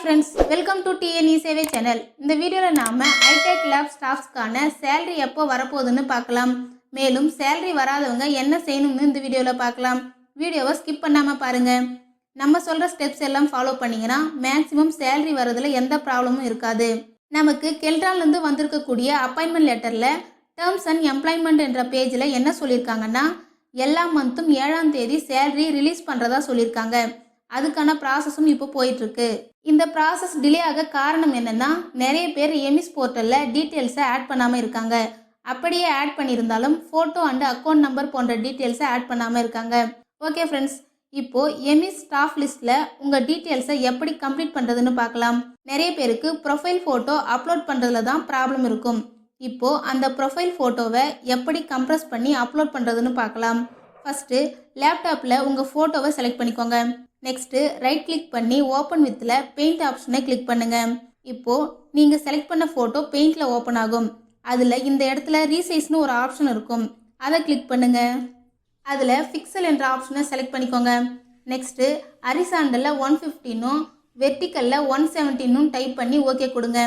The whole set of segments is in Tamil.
ஃப்ரெண்ட்ஸ், வெல்கம் டு டிஎன்இ சேவை சேனல். இந்த வீடியோவில் நாம் ஐடெக் லேப் ஸ்டாஃப்ஸ்க்கான சேலரி எப்போ வரப்போகுதுன்னு பார்க்கலாம். மேலும் சேலரி வராதவங்க என்ன செய்யணும்னு இந்த வீடியோவில் பார்க்கலாம். வீடியோவை ஸ்கிப் பண்ணாமல் பாருங்கள். நம்ம சொல்கிற ஸ்டெப்ஸ் எல்லாம் ஃபாலோ பண்ணிங்கன்னா மேக்ஸிமம் சேலரி வரதில் எந்த ப்ராப்ளமும் இருக்காது. நமக்கு கெல்ட்ரான்லேருந்து வந்திருக்கக்கூடிய அப்பாயின்மெண்ட் லெட்டரில் டேர்ம்ஸ் அண்ட் எம்ப்ளாய்மெண்ட் என்ற பேஜில் என்ன சொல்லியிருக்காங்கன்னா, எல்லா மந்த்தும் 7ஆம் தேதி சேலரி ரிலீஸ் பண்ணுறதா சொல்லியிருக்காங்க. அதுக்கான ப்ராசஸும் இப்போ போயிட்டுருக்கு. இந்த ப்ராசஸ் டிலே ஆக காரணம் என்னென்னா, நிறைய பேர் எமிஸ் போர்ட்டலில் டீட்டெயில்ஸை ஆட் பண்ணாமல் இருக்காங்க. அப்படியே ஆட் பண்ணியிருந்தாலும் ஃபோட்டோ அண்ட் அக்கௌண்ட் நம்பர் போன்ற டீட்டெயில்ஸை ஆட் பண்ணாமல் இருக்காங்க. ஓகே ஃப்ரெண்ட்ஸ், இப்போது எமிஸ் ஸ்டாஃப் லிஸ்ட்டில் உங்கள் டீட்டெயில்ஸை எப்படி கம்ப்ளீட் பண்ணுறதுன்னு பார்க்கலாம். நிறைய பேருக்கு ப்ரொஃபைல் ஃபோட்டோ அப்லோட் பண்ணுறதுல தான் ப்ராப்ளம் இருக்கும். இப்போது அந்த ப்ரொஃபைல் ஃபோட்டோவை எப்படி கம்ப்ரஸ் பண்ணி அப்லோட் பண்ணுறதுன்னு பார்க்கலாம். ஃபஸ்ட்டு லேப்டாப்பில் உங்கள் ஃபோட்டோவை செலக்ட் பண்ணிக்கோங்க. நெக்ஸ்ட்டு ரைட் கிளிக் பண்ணி ஓப்பன் வித்தில் பெயிண்ட் ஆப்ஷனை கிளிக் பண்ணுங்கள். இப்போது நீங்கள் செலக்ட் பண்ண ஃபோட்டோ பெயிண்டில் ஓப்பன் ஆகும். அதில் இந்த இடத்துல ரீசைஸ்னு ஒரு ஆப்ஷன் இருக்கும். அதை கிளிக் பண்ணுங்கள். அதில் ஃபிக்சல் என்ற ஆப்ஷனை செலக்ட் பண்ணிக்கோங்க. நெக்ஸ்ட்டு ஹரிசாண்டலில் 115னும் வெர்டிக்கலில் 117னும் டைப் பண்ணி ஓகே கொடுங்க.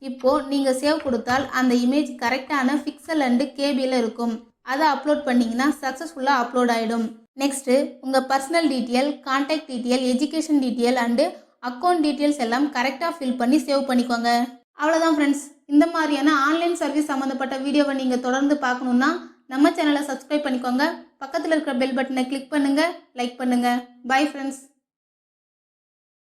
இப்போது நீங்கள் சேவ் கொடுத்தால் அந்த இமேஜ் கரெக்டான ஃபிக்சல் அண்டு கேபியில் இருக்கும். அதை அப்லோட் பண்ணிங்கன்னா சக்ஸஸ்ஃபுல்லாக அப்லோட் ஆகிடும். நெக்ஸ்ட்டு உங்கள் personal detail, contact detail, education detail and account details எல்லாம் கரெக்டாக ஃபில் பண்ணி சேவ் பண்ணிக்கோங்க. அவ்வளோதான் ஃப்ரெண்ட்ஸ். இந்த மாதிரியான ஆன்லைன் சர்வீஸ் சம்மந்தப்பட்ட வீடியோவை நீங்கள் தொடர்ந்து பார்க்கணுன்னா நம்ம சேனலை சப்ஸ்கிரைப் பண்ணிக்கோங்க. பக்கத்தில் இருக்கிற பெல் பட்டனை கிளிக் பண்ணுங்கள், லைக் பண்ணுங்கள். Bye friends.